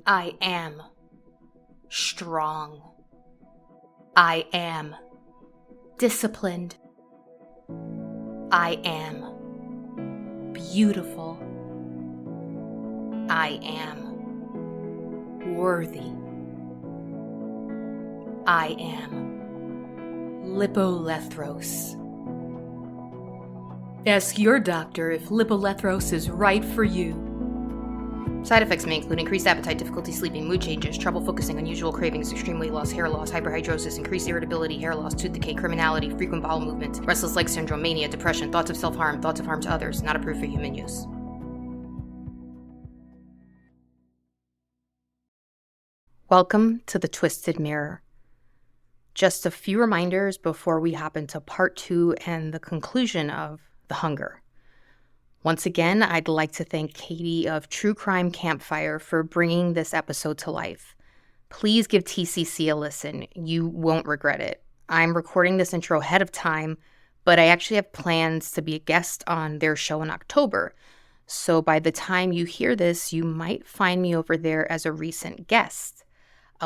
I am strong. I am disciplined. I am beautiful. I am worthy. I am lipolethros. Ask your doctor if lipolethros is right for you. Side effects may include increased appetite, difficulty sleeping, mood changes, trouble focusing, unusual cravings, extreme weight loss, hair loss, hyperhidrosis, increased irritability, hair loss, tooth decay, criminality, frequent bowel movement, restless leg syndrome, mania, depression, thoughts of self-harm, thoughts of harm to others, not approved for human use. Welcome to the Twisted Mirror. Just a few reminders before we hop into part 2 and the conclusion of The Hunger. Once again, I'd like to thank Katie of True Crime Campfire for bringing this episode to life. Please give TCC a listen. You won't regret it. I'm recording this intro ahead of time, but I actually have plans to be a guest on their show in October. So by the time you hear this, you might find me over there as a recent guest.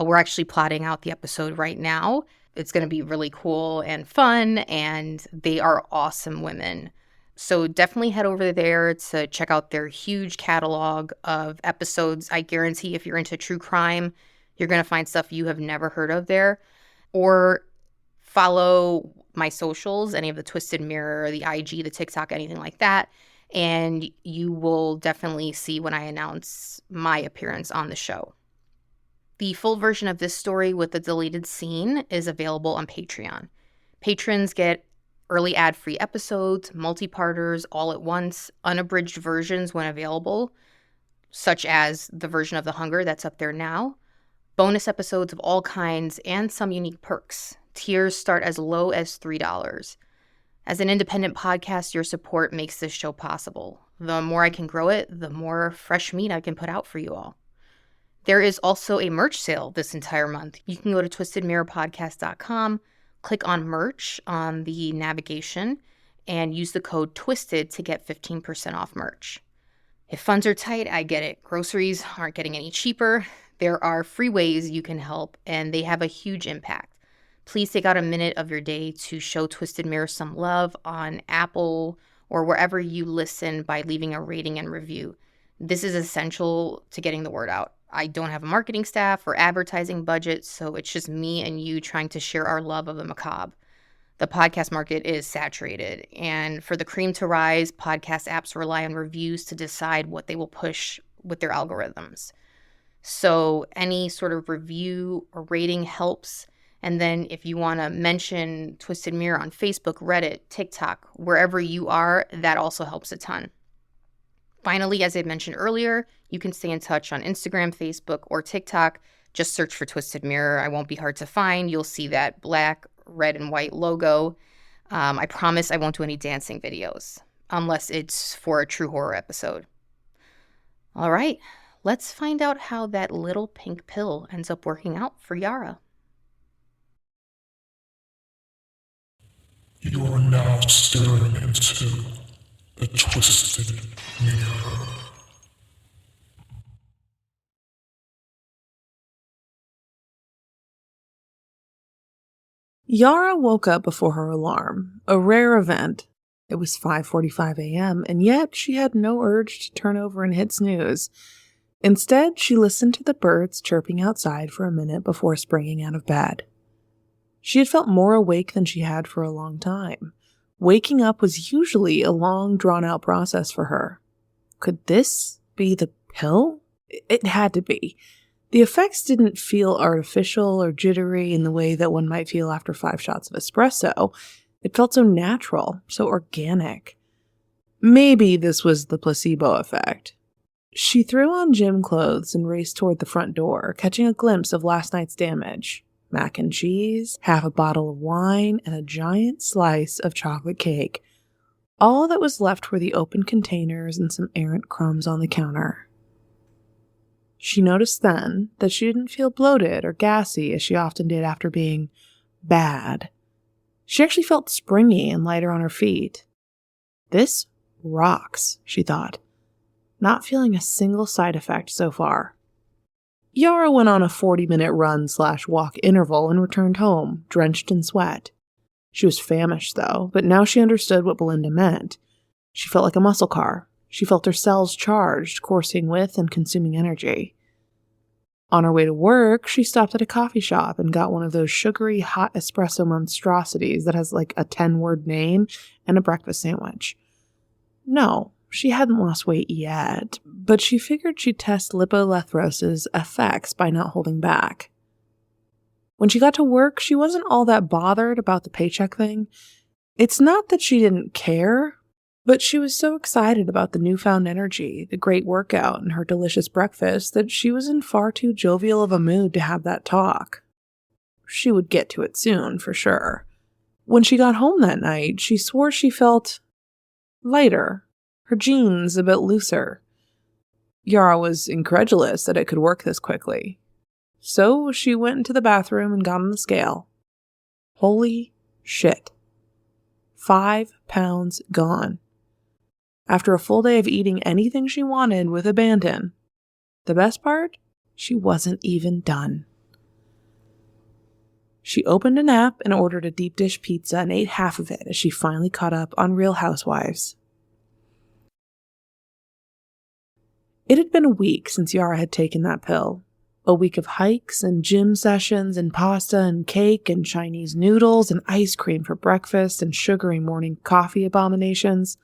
We're actually plotting out the episode right now. It's going to be really cool and fun, and they are awesome women. So definitely head over there to check out their huge catalog of episodes. I guarantee if you're into true crime, you're going to find stuff you have never heard of there. Or follow my socials, any of the Twisted Mirror, the IG, the TikTok, anything like that. And you will definitely see when I announce my appearance on the show. The full version of this story with the deleted scene is available on Patreon. Patrons get early ad-free episodes, multi-parters all at once, unabridged versions when available, such as the version of The Hunger that's up there now, bonus episodes of all kinds, and some unique perks. Tiers start as low as $3. As an independent podcast, your support makes this show possible. The more I can grow it, the more fresh meat I can put out for you all. There is also a merch sale this entire month. You can go to twistedmirrorpodcast.com, click on merch on the navigation, and use the code TWISTED to get 15% off merch. If funds are tight, I get it. Groceries aren't getting any cheaper. There are free ways you can help, and they have a huge impact. Please take out a minute of your day to show Twisted Mirror some love on Apple or wherever you listen by leaving a rating and review. This is essential to getting the word out. I don't have a marketing staff or advertising budget, so it's just me and you trying to share our love of the macabre. The podcast market is saturated, and for the cream to rise, podcast apps rely on reviews to decide what they will push with their algorithms. So any sort of review or rating helps. And then if you want to mention Twisted Mirror on Facebook, Reddit, TikTok, wherever you are, that also helps a ton. Finally, as I mentioned earlier, you can stay in touch on Instagram, Facebook, or TikTok. Just search for Twisted Mirror. I won't be hard to find. You'll see that black, red, and white logo. I promise I won't do any dancing videos, unless it's for a true horror episode. All right, let's find out how that little pink pill ends up working out for Yara. You are now staring into the Twisted Mirror. Yara woke up before her alarm, a rare event. It was 5:45 a.m., and yet she had no urge to turn over and hit snooze. Instead, she listened to the birds chirping outside for a minute before springing out of bed. She had felt more awake than she had for a long time. Waking up was usually a long, drawn-out process for her. Could this be the pill? It had to be. The effects didn't feel artificial or jittery in the way that one might feel after 5 shots of espresso. It felt so natural, so organic. Maybe this was the placebo effect. She threw on gym clothes and raced toward the front door, catching a glimpse of last night's damage. Mac and cheese, half a bottle of wine, and a giant slice of chocolate cake. All that was left were the open containers and some errant crumbs on the counter. She noticed then that she didn't feel bloated or gassy as she often did after being bad. She actually felt springy and lighter on her feet. This rocks, she thought, not feeling a single side effect so far. Yara went on a 40-minute run/walk interval and returned home, drenched in sweat. She was famished, though, but now she understood what Belinda meant. She felt like a muscle car. She felt her cells charged, coursing with and consuming energy. On her way to work, she stopped at a coffee shop and got one of those sugary hot espresso monstrosities that has like a 10-word name and a breakfast sandwich. No, she hadn't lost weight yet, but she figured she'd test lipolethros's effects by not holding back. When she got to work, she wasn't all that bothered about the paycheck thing. It's not that she didn't care, but she was so excited about the newfound energy, the great workout, and her delicious breakfast that she was in far too jovial of a mood to have that talk. She would get to it soon, for sure. When she got home that night, she swore she felt lighter, her jeans a bit looser. Yara was incredulous that it could work this quickly. So she went into the bathroom and got on the scale. Holy shit. 5 pounds gone. After a full day of eating anything she wanted with abandon. The best part? She wasn't even done. She opened an app and ordered a deep dish pizza and ate half of it as she finally caught up on Real Housewives. It had been a week since Yara had taken that pill. A week of hikes and gym sessions and pasta and cake and Chinese noodles and ice cream for breakfast and sugary morning coffee abominations.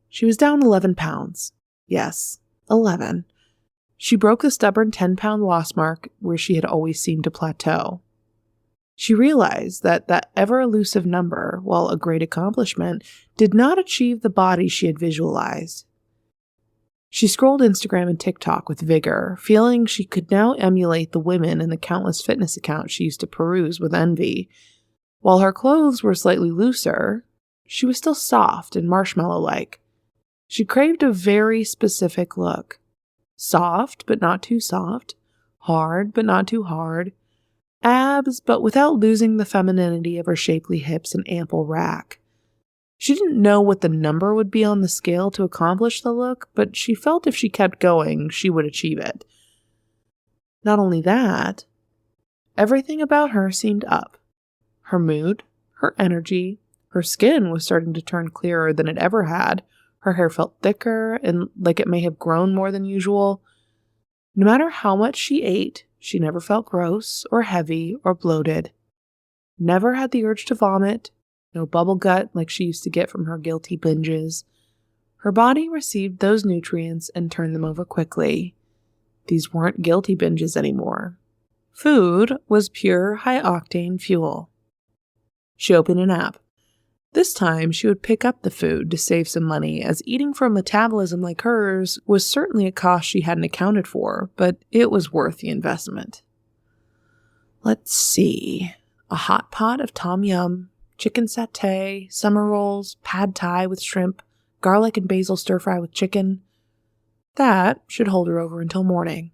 She was down 11 pounds. Yes, 11. She broke the stubborn 10-pound loss mark where she had always seemed to plateau. She realized that that ever-elusive number, while a great accomplishment, did not achieve the body she had visualized. She scrolled Instagram and TikTok with vigor, feeling she could now emulate the women in the countless fitness accounts she used to peruse with envy. While her clothes were slightly looser, she was still soft and marshmallow-like. She craved a very specific look. Soft, but not too soft. Hard, but not too hard. Abs, but without losing the femininity of her shapely hips and ample rack. She didn't know what the number would be on the scale to accomplish the look, but she felt if she kept going, she would achieve it. Not only that, everything about her seemed up. Her mood, her energy, her skin was starting to turn clearer than it ever had. Her hair felt thicker and like it may have grown more than usual. No matter how much she ate, she never felt gross or heavy or bloated. Never had the urge to vomit, no bubble gut like she used to get from her guilty binges. Her body received those nutrients and turned them over quickly. These weren't guilty binges anymore. Food was pure high-octane fuel. She opened an app. This time, she would pick up the food to save some money, as eating for a metabolism like hers was certainly a cost she hadn't accounted for, but it was worth the investment. Let's see. A hot pot of tom yum, chicken satay, summer rolls, pad thai with shrimp, garlic and basil stir-fry with chicken. That should hold her over until morning.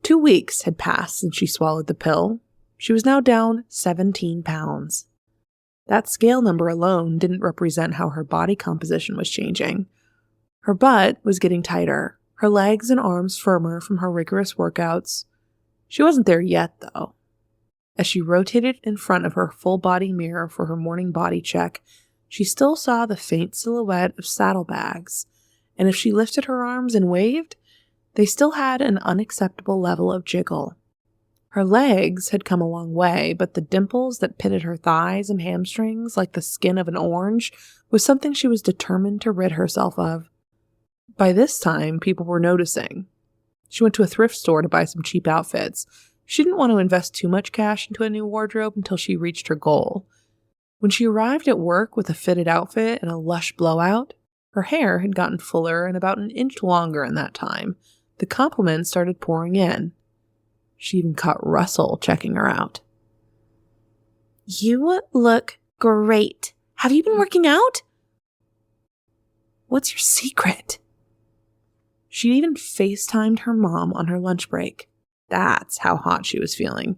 2 weeks had passed since she swallowed the pill. She was now down 17 pounds. That scale number alone didn't represent how her body composition was changing. Her butt was getting tighter, her legs and arms firmer from her rigorous workouts. She wasn't there yet, though. As she rotated in front of her full-body mirror for her morning body check, she still saw the faint silhouette of saddlebags, and if she lifted her arms and waved, they still had an unacceptable level of jiggle. Her legs had come a long way, but the dimples that pitted her thighs and hamstrings like the skin of an orange was something she was determined to rid herself of. By this time, people were noticing. She went to a thrift store to buy some cheap outfits. She didn't want to invest too much cash into a new wardrobe until she reached her goal. When she arrived at work with a fitted outfit and a lush blowout, her hair had gotten fuller and about an inch longer in that time. The compliments started pouring in. She even caught Russell checking her out. "You look great. Have you been working out? What's your secret?" She even FaceTimed her mom on her lunch break. That's how hot she was feeling.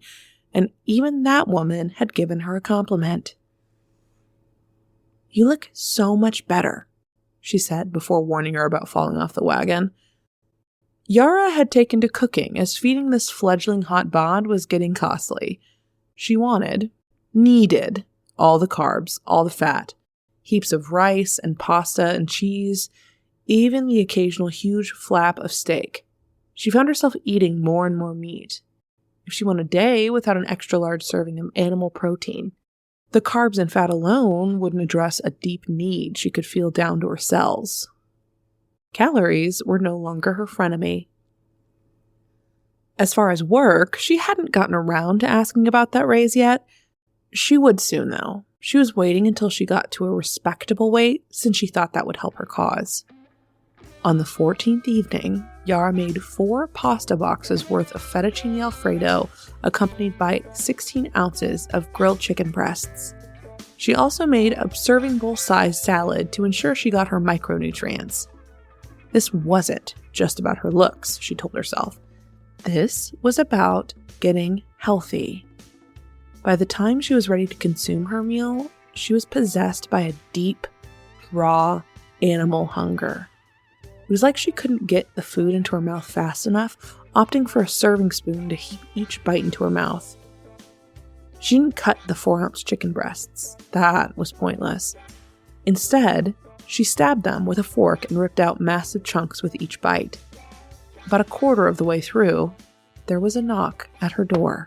And even that woman had given her a compliment. "You look so much better," she said before warning her about falling off the wagon. Yara had taken to cooking as feeding this fledgling hot bod was getting costly. She needed all the carbs, all the fat, heaps of rice and pasta and cheese, even the occasional huge flap of steak. She found herself eating more and more meat. If she went a day without an extra large serving of animal protein, the carbs and fat alone wouldn't address a deep need she could feel down to her cells. Calories were no longer her frenemy. As far as work, she hadn't gotten around to asking about that raise yet. She would soon, though. She was waiting until she got to a respectable weight, since she thought that would help her cause. On the 14th evening, Yara made 4 pasta boxes worth of fettuccine alfredo, accompanied by 16 ounces of grilled chicken breasts. She also made a serving bowl-sized salad to ensure she got her micronutrients. This wasn't just about her looks, she told herself. This was about getting healthy. By the time she was ready to consume her meal, she was possessed by a deep, raw animal hunger. It was like she couldn't get the food into her mouth fast enough, opting for a serving spoon to heap each bite into her mouth. She didn't cut the 4-ounce chicken breasts. That was pointless. Instead, she stabbed them with a fork and ripped out massive chunks with each bite. About a quarter of the way through, there was a knock at her door.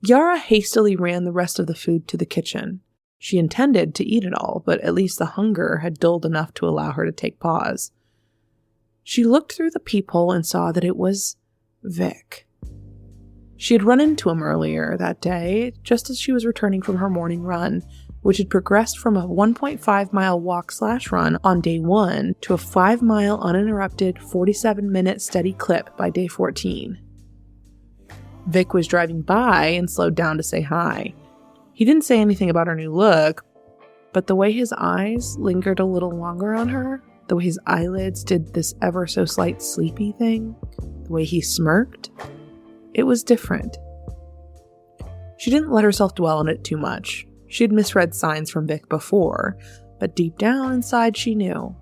Yara hastily ran the rest of the food to the kitchen. She intended to eat it all, but at least the hunger had dulled enough to allow her to take pause. She looked through the peephole and saw that it was Vic. She had run into him earlier that day, just as she was returning from her morning run, which had progressed from a 1.5-mile walk/run on day 1 to a 5-mile uninterrupted 47-minute steady clip by day 14. Vic was driving by and slowed down to say hi. He didn't say anything about her new look, but the way his eyes lingered a little longer on her, the way his eyelids did this ever so slight sleepy thing, the way he smirked, it was different. She didn't let herself dwell on it too much. She had misread signs from Vic before, but deep down inside she knew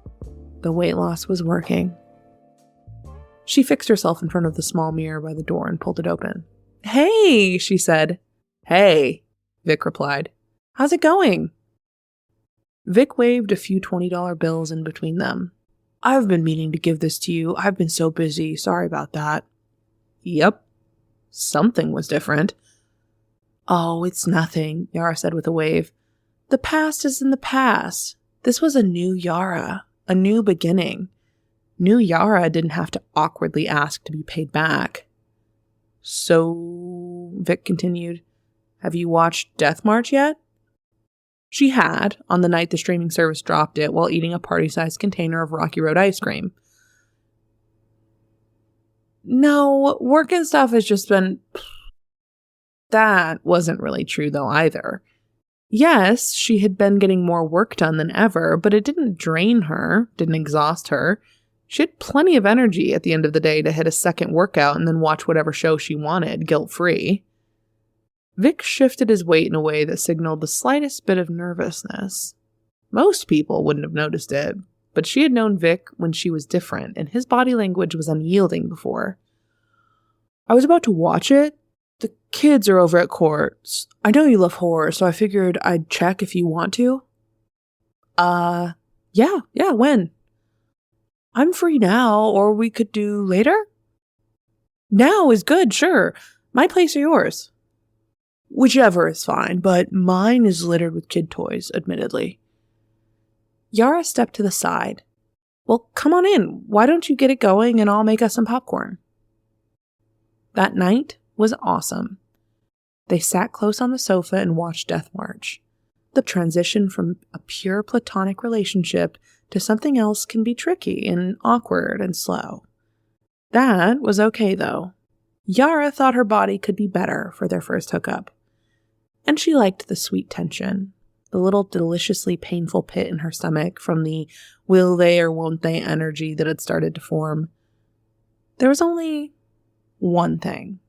the weight loss was working. She fixed herself in front of the small mirror by the door and pulled it open. "Hey," she said. "Hey," Vic replied. "How's it going?" Vic waved a few $20 bills in between them. "I've been meaning to give this to you. I've been so busy. Sorry about that." Yep. Something was different. "Oh, it's nothing," Yara said with a wave. "The past is in the past. This was a new Yara, a new beginning. New Yara didn't have to awkwardly ask to be paid back." "So," Vic continued, "have you watched Death March yet?" She had, on the night the streaming service dropped it while eating a party-sized container of Rocky Road ice cream. "No, work and stuff has just been..." That wasn't really true, though, either. Yes, she had been getting more work done than ever, but it didn't drain her, didn't exhaust her. She had plenty of energy at the end of the day to hit a second workout and then watch whatever show she wanted, guilt-free. Vic shifted his weight in a way that signaled the slightest bit of nervousness. Most people wouldn't have noticed it, but she had known Vic when she was different, and his body language was unyielding before. "I was about to watch it. The kids are over at court. I know you love horror, so I figured I'd check if you want to." Yeah, when?" "I'm free now, or we could do later?" "Now is good, sure. My place or yours?" "Whichever is fine, but mine is littered with kid toys, admittedly." Yara stepped to the side. "Well, come on in. Why don't you get it going and I'll make us some popcorn?" That night was awesome. They sat close on the sofa and watched Death March. The transition from a pure platonic relationship to something else can be tricky and awkward and slow. That was okay, though. Yara thought her body could be better for their first hookup. And she liked the sweet tension, the little deliciously painful pit in her stomach from the will they or won't they energy that had started to form. There was only one thing,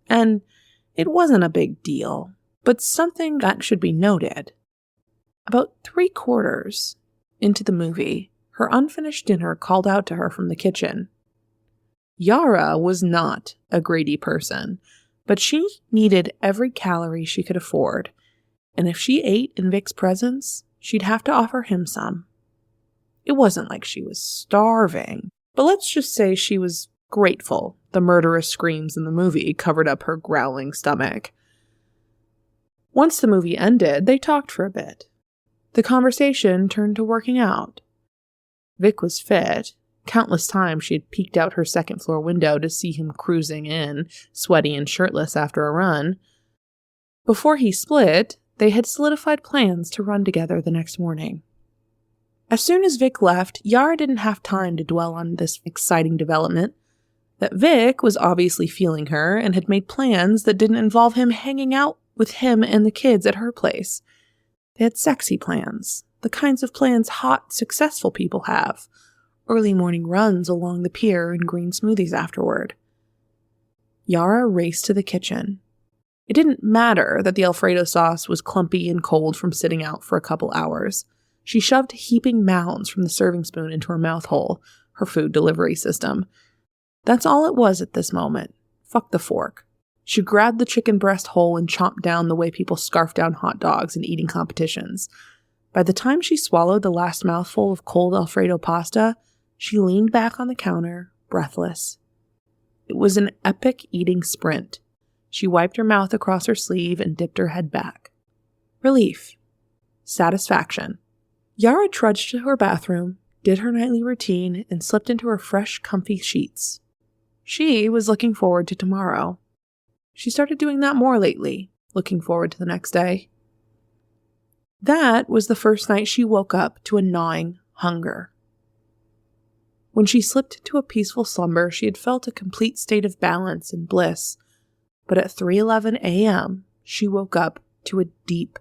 and it wasn't a big deal, but something that should be noted. About 3/4 into the movie, her unfinished dinner called out to her from the kitchen. Yara was not a greedy person, but she needed every calorie she could afford, and if she ate in Vic's presence, she'd have to offer him some. It wasn't like she was starving, but let's just say she was grateful the murderous screams in the movie covered up her growling stomach. Once the movie ended, they talked for a bit. The conversation turned to working out. Vic was fit. Countless times she had peeked out her second-floor window to see him cruising in, sweaty and shirtless after a run. Before he split, they had solidified plans to run together the next morning. As soon as Vic left, Yara didn't have time to dwell on this exciting development. That Vic was obviously feeling her and had made plans that didn't involve him hanging out with him and the kids at her place. They had sexy plans, the kinds of plans hot, successful people have. Early morning runs along the pier and green smoothies afterward. Yara raced to the kitchen. It didn't matter that the Alfredo sauce was clumpy and cold from sitting out for a couple hours. She shoved heaping mounds from the serving spoon into her mouth hole, her food delivery system. That's all it was at this moment. Fuck the fork. She grabbed the chicken breast whole and chomped down the way people scarf down hot dogs in eating competitions. By the time she swallowed the last mouthful of cold Alfredo pasta, she leaned back on the counter, breathless. It was an epic eating sprint. She wiped her mouth across her sleeve and dipped her head back. Relief. Satisfaction. Yara trudged to her bathroom, did her nightly routine, and slipped into her fresh, comfy sheets. She was looking forward to tomorrow. She started doing that more lately, looking forward to the next day. That was the first night she woke up to a gnawing hunger. When she slipped into a peaceful slumber, she had felt a complete state of balance and bliss. But at 3:11 a.m., she woke up to a deep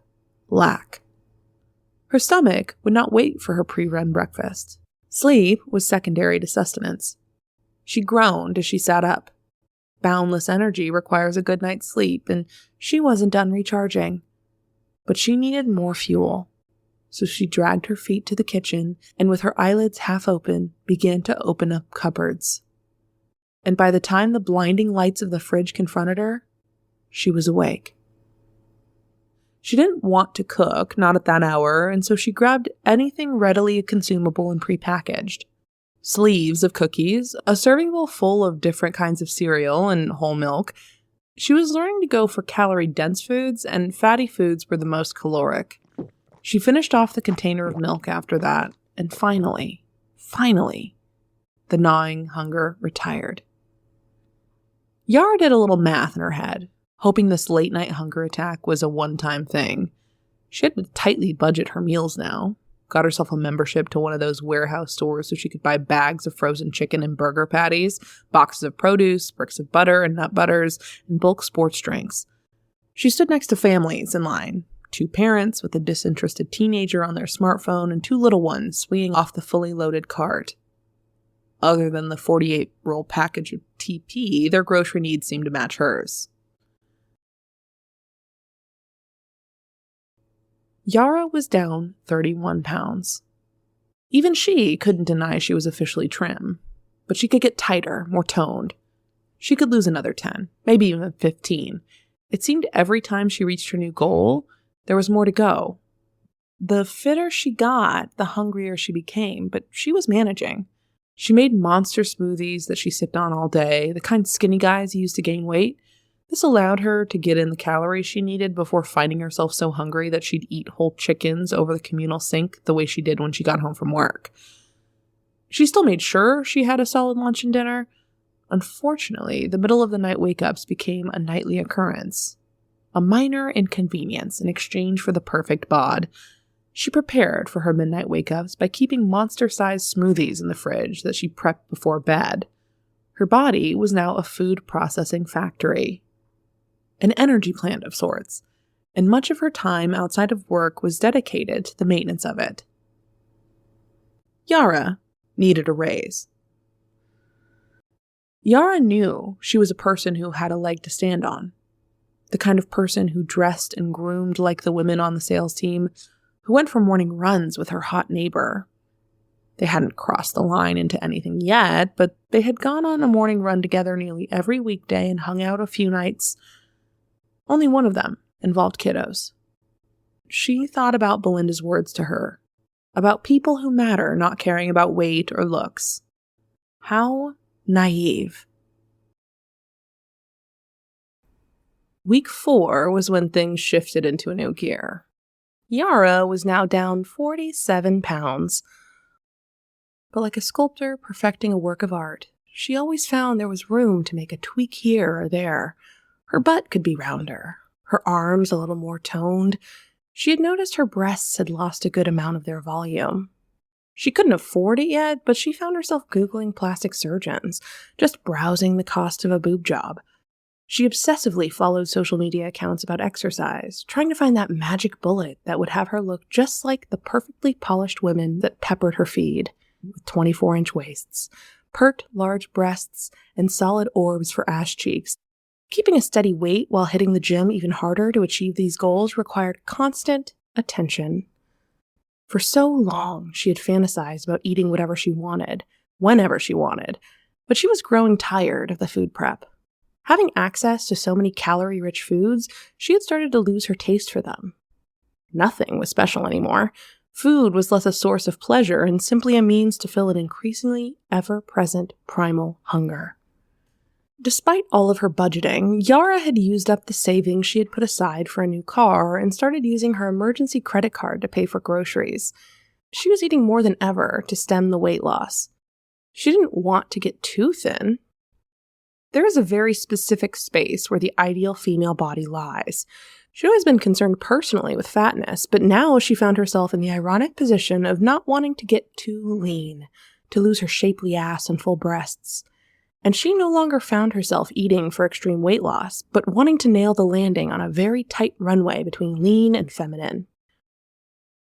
lack. Her stomach would not wait for her pre-run breakfast. Sleep was secondary to sustenance. She groaned as she sat up. Boundless energy requires a good night's sleep, and she wasn't done recharging. But she needed more fuel. So she dragged her feet to the kitchen and with her eyelids half open, began to open up cupboards. And by the time the blinding lights of the fridge confronted her, she was awake. She didn't want to cook, not at that hour, and so she grabbed anything readily consumable and prepackaged. Sleeves of cookies, a serving bowl full of different kinds of cereal and whole milk. She was learning to go for calorie-dense foods, and fatty foods were the most caloric. She finished off the container of milk after that, and finally, the gnawing hunger retired. Yara did a little math in her head, hoping this late-night hunger attack was a one-time thing. She had to tightly budget her meals now. Got herself a membership to one of those warehouse stores so she could buy bags of frozen chicken and burger patties, boxes of produce, bricks of butter and nut butters, and bulk sports drinks. She stood next to families in line. 2 parents with a disinterested teenager on their smartphone and 2 little ones swinging off the fully loaded cart. Other than the 48-roll package of TP, their grocery needs seemed to match hers. Yara was down 31 pounds. Even she couldn't deny she was officially trim, but she could get tighter, more toned. She could lose another 10, maybe even 15. It seemed every time she reached her new goal, there was more to go. The fitter she got, the hungrier she became, but she was managing. She made monster smoothies that she sipped on all day, the kind skinny guys use to gain weight. This allowed her to get in the calories she needed before finding herself so hungry that she'd eat whole chickens over the communal sink the way she did when she got home from work. She still made sure she had a solid lunch and dinner. Unfortunately, the middle of the night wake-ups became a nightly occurrence. A minor inconvenience in exchange for the perfect bod. She prepared for her midnight wake-ups by keeping monster-sized smoothies in the fridge that she prepped before bed. Her body was now a food processing factory. An energy plant of sorts, and much of her time outside of work was dedicated to the maintenance of it. Yara needed a raise. Yara knew she was a person who had a leg to stand on. The kind of person who dressed and groomed like the women on the sales team, who went for morning runs with her hot neighbor. They hadn't crossed the line into anything yet, but they had gone on a morning run together nearly every weekday and hung out a few nights. Only one of them involved kiddos. She thought about Belinda's words to her, about people who matter not caring about weight or looks. How naive. Week 4 was when things shifted into a new gear. Yara was now down 47 pounds. But like a sculptor perfecting a work of art, she always found there was room to make a tweak here or there. Her butt could be rounder, her arms a little more toned. She had noticed her breasts had lost a good amount of their volume. She couldn't afford it yet, but she found herself Googling plastic surgeons, just browsing the cost of a boob job. She obsessively followed social media accounts about exercise, trying to find that magic bullet that would have her look just like the perfectly polished women that peppered her feed, with 24-inch waists, pert large breasts, and solid orbs for ass cheeks. Keeping a steady weight while hitting the gym even harder to achieve these goals required constant attention. For so long, she had fantasized about eating whatever she wanted, whenever she wanted, but she was growing tired of the food prep. Having access to so many calorie-rich foods, she had started to lose her taste for them. Nothing was special anymore. Food was less a source of pleasure and simply a means to fill an increasingly ever-present primal hunger. Despite all of her budgeting, Yara had used up the savings she had put aside for a new car and started using her emergency credit card to pay for groceries. She was eating more than ever to stem the weight loss. She didn't want to get too thin. There is a very specific space where the ideal female body lies. She'd always been concerned personally with fatness, but now she found herself in the ironic position of not wanting to get too lean, to lose her shapely ass and full breasts. And she no longer found herself eating for extreme weight loss, but wanting to nail the landing on a very tight runway between lean and feminine.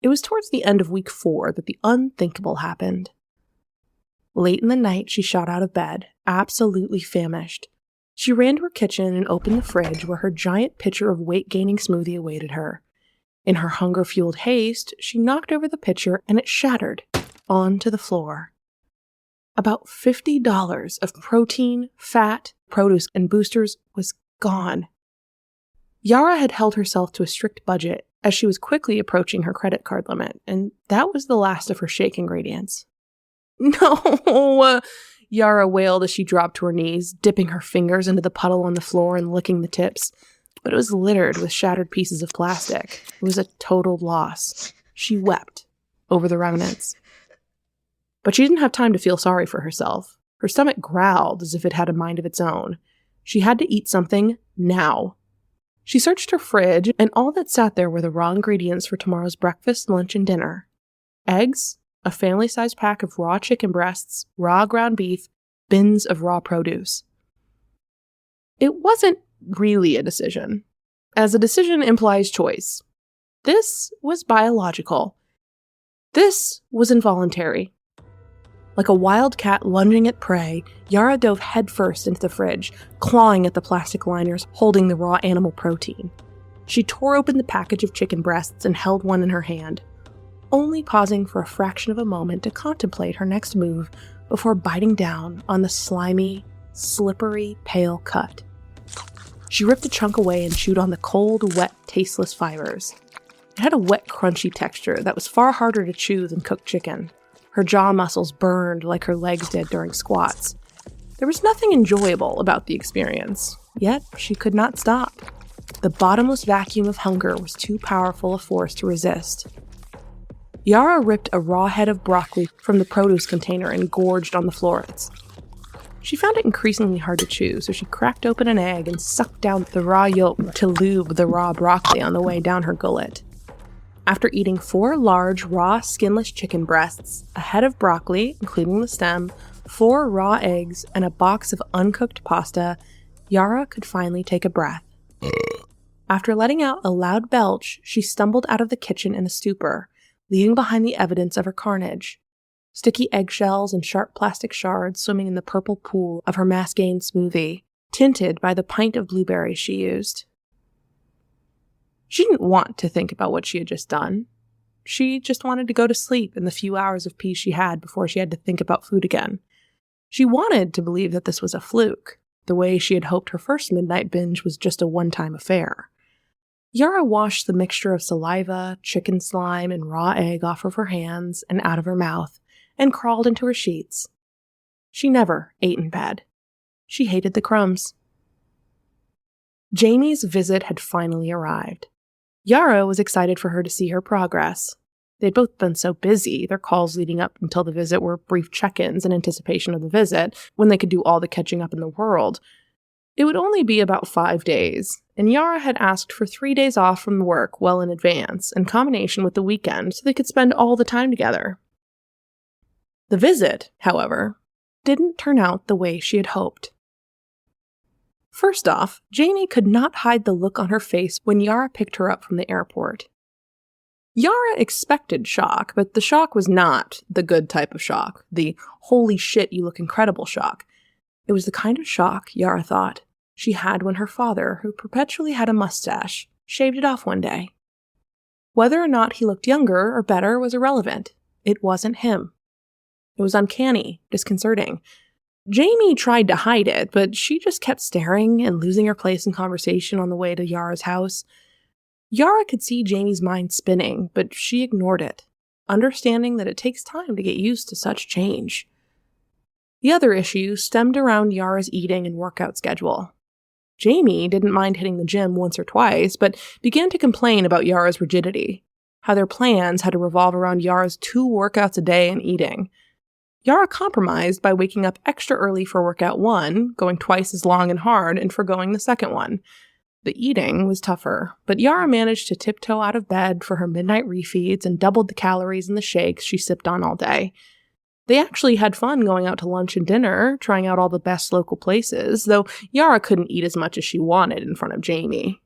It was towards the end of week 4 that the unthinkable happened. Late in the night, she shot out of bed, absolutely famished. She ran to her kitchen and opened the fridge where her giant pitcher of weight-gaining smoothie awaited her. In her hunger-fueled haste, she knocked over the pitcher and it shattered onto the floor. About $50 of protein, fat, produce, and boosters was gone. Yara had held herself to a strict budget as she was quickly approaching her credit card limit, and that was the last of her shake ingredients. "No!" Yara wailed as she dropped to her knees, dipping her fingers into the puddle on the floor and licking the tips. But it was littered with shattered pieces of plastic. It was a total loss. She wept over the remnants. But she didn't have time to feel sorry for herself. Her stomach growled as if it had a mind of its own. She had to eat something now. She searched her fridge, and all that sat there were the raw ingredients for tomorrow's breakfast, lunch, and dinner. Eggs, a family-sized pack of raw chicken breasts, raw ground beef, bins of raw produce. It wasn't really a decision, as a decision implies choice. This was biological. This was involuntary. Like a wild cat lunging at prey, Yara dove headfirst into the fridge, clawing at the plastic liners holding the raw animal protein. She tore open the package of chicken breasts and held one in her hand, only pausing for a fraction of a moment to contemplate her next move before biting down on the slimy, slippery, pale cut. She ripped a chunk away and chewed on the cold, wet, tasteless fibers. It had a wet, crunchy texture that was far harder to chew than cooked chicken. Her jaw muscles burned like her legs did during squats. There was nothing enjoyable about the experience, yet she could not stop. The bottomless vacuum of hunger was too powerful a force to resist. Yara ripped a raw head of broccoli from the produce container and gorged on the florets. She found it increasingly hard to chew, so she cracked open an egg and sucked down the raw yolk to lube the raw broccoli on the way down her gullet. After eating 4 large, raw, skinless chicken breasts, a head of broccoli, including the stem, 4 raw eggs, and a box of uncooked pasta, Yara could finally take a breath. After letting out a loud belch, she stumbled out of the kitchen in a stupor, leaving behind the evidence of her carnage. Sticky eggshells and sharp plastic shards swimming in the purple pool of her Mascane smoothie, tinted by the pint of blueberries she used. She didn't want to think about what she had just done. She just wanted to go to sleep in the few hours of peace she had before she had to think about food again. She wanted to believe that this was a fluke, the way she had hoped her first midnight binge was just a one-time affair. Yara washed the mixture of saliva, chicken slime, and raw egg off of her hands and out of her mouth, and crawled into her sheets. She never ate in bed. She hated the crumbs. Jamie's visit had finally arrived. Yara was excited for her to see her progress. They'd both been so busy, their calls leading up until the visit were brief check-ins in anticipation of the visit, when they could do all the catching up in the world. It would only be about 5 days, and Yara had asked for 3 days off from work well in advance, in combination with the weekend, so they could spend all the time together. The visit, however, didn't turn out the way she had hoped. First off, Jamie could not hide the look on her face when Yara picked her up from the airport. Yara expected shock, but the shock was not the good type of shock, the holy shit you look incredible shock. It was the kind of shock, Yara thought, she had when her father, who perpetually had a mustache, shaved it off one day. Whether or not he looked younger or better was irrelevant. It wasn't him. It was uncanny, disconcerting. Jamie tried to hide it, but she just kept staring and losing her place in conversation on the way to Yara's house. Yara could see Jamie's mind spinning, but she ignored it, understanding that it takes time to get used to such change. The other issue stemmed around Yara's eating and workout schedule. Jamie didn't mind hitting the gym once or twice, but began to complain about Yara's rigidity, how their plans had to revolve around Yara's 2 workouts a day and eating. Yara compromised by waking up extra early for workout 1, going twice as long and hard, and forgoing the second one. The eating was tougher, but Yara managed to tiptoe out of bed for her midnight refeeds and doubled the calories in the shakes she sipped on all day. They actually had fun going out to lunch and dinner, trying out all the best local places, though Yara couldn't eat as much as she wanted in front of Jamie.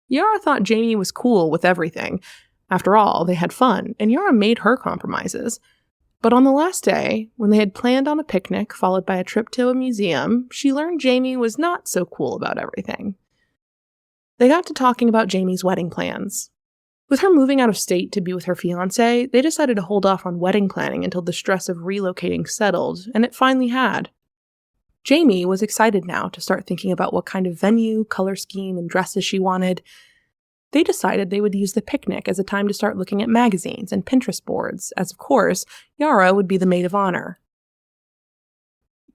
Yara thought Jamie was cool with everything. After all, they had fun, and Yara made her compromises. But on the last day, when they had planned on a picnic followed by a trip to a museum, she learned Jamie was not so cool about everything. They got to talking about Jamie's wedding plans. With her moving out of state to be with her fiancé, they decided to hold off on wedding planning until the stress of relocating settled, and it finally had. Jamie was excited now to start thinking about what kind of venue, color scheme, and dresses she wanted. They decided they would use the picnic as a time to start looking at magazines and Pinterest boards, as of course, Yara would be the maid of honor.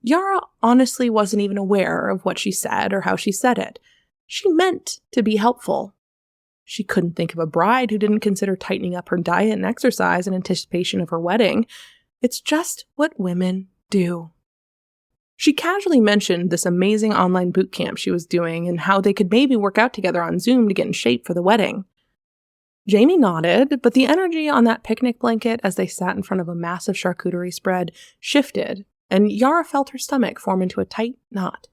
Yara honestly wasn't even aware of what she said or how she said it. She meant to be helpful. She couldn't think of a bride who didn't consider tightening up her diet and exercise in anticipation of her wedding. It's just what women do. She casually mentioned this amazing online boot camp she was doing and how they could maybe work out together on Zoom to get in shape for the wedding. Jamie nodded, but the energy on that picnic blanket as they sat in front of a massive charcuterie spread shifted, and Yara felt her stomach form into a tight knot.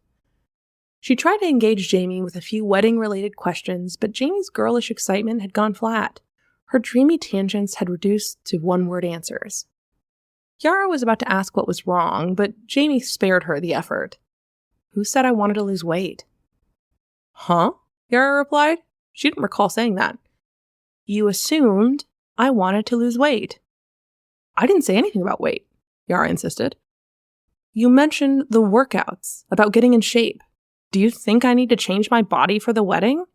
She tried to engage Jamie with a few wedding-related questions, but Jamie's girlish excitement had gone flat. Her dreamy tangents had reduced to one-word answers. Yara was about to ask what was wrong, but Jamie spared her the effort. "Who said I wanted to lose weight?" "Huh?" Yara replied. She didn't recall saying that. "You assumed I wanted to lose weight." "I didn't say anything about weight," Yara insisted. "You mentioned the workouts, about getting in shape. Do you think I need to change my body for the wedding?"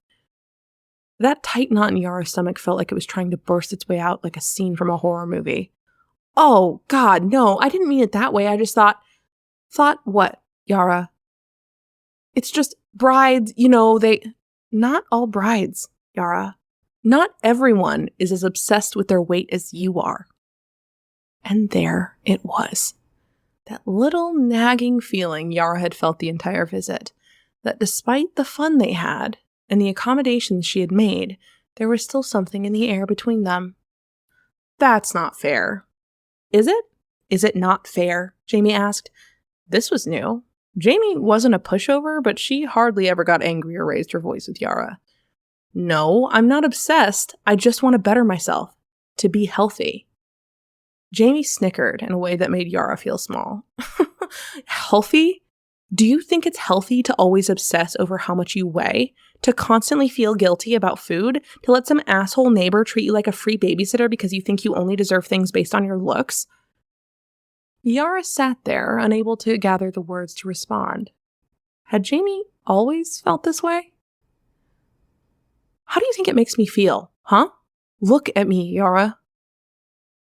That tight knot in Yara's stomach felt like it was trying to burst its way out like a scene from a horror movie. "Oh, God, no, I didn't mean it that way. I just thought..." "Thought what, Yara?" "It's just brides, they..." "Not all brides, Yara. Not everyone is as obsessed with their weight as you are." And there it was. That little nagging feeling Yara had felt the entire visit. That despite the fun they had and the accommodations she had made, there was still something in the air between them. "That's not fair." "Is it? Is it not fair?" Jamie asked. This was new. Jamie wasn't a pushover, but she hardly ever got angry or raised her voice with Yara. "No, I'm not obsessed. I just want to better myself. To be healthy." Jamie snickered in a way that made Yara feel small. "Healthy? Do you think it's healthy to always obsess over how much you weigh? To constantly feel guilty about food? To let some asshole neighbor treat you like a free babysitter because you think you only deserve things based on your looks? Yara sat there, unable to gather the words to respond. Had Jamie always felt this way? How do you think it makes me feel, huh? Look at me, Yara.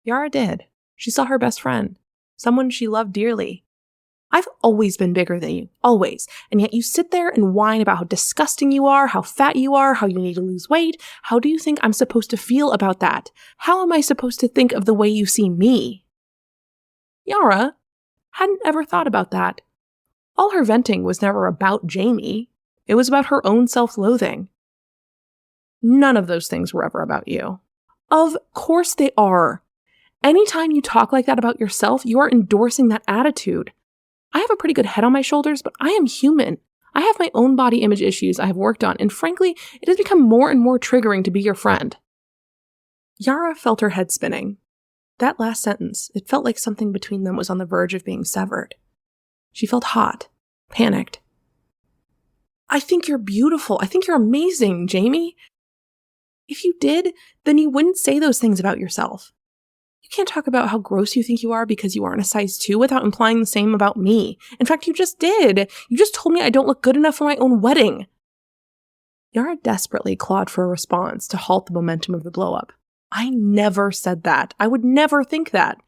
Yara did. She saw her best friend, someone she loved dearly. I've always been bigger than you, always, and yet you sit there and whine about how disgusting you are, how fat you are, how you need to lose weight. How do you think I'm supposed to feel about that? How am I supposed to think of the way you see me? Yara hadn't ever thought about that. All her venting was never about Jamie. It was about her own self-loathing. None of those things were ever about you. Of course they are. Anytime you talk like that about yourself, you are endorsing that attitude. I have a pretty good head on my shoulders, but I am human. I have my own body image issues I have worked on, and frankly, it has become more and more triggering to be your friend. Yara felt her head spinning. That last sentence, it felt like something between them was on the verge of being severed. She felt hot, panicked. I think you're beautiful. I think you're amazing, Jamie. If you did, then you wouldn't say those things about yourself. You can't talk about how gross you think you are because you aren't a size 2 without implying the same about me. In fact, you just did. You just told me I don't look good enough for my own wedding. Yara desperately clawed for a response to halt the momentum of the blow-up. I never said that. I would never think that.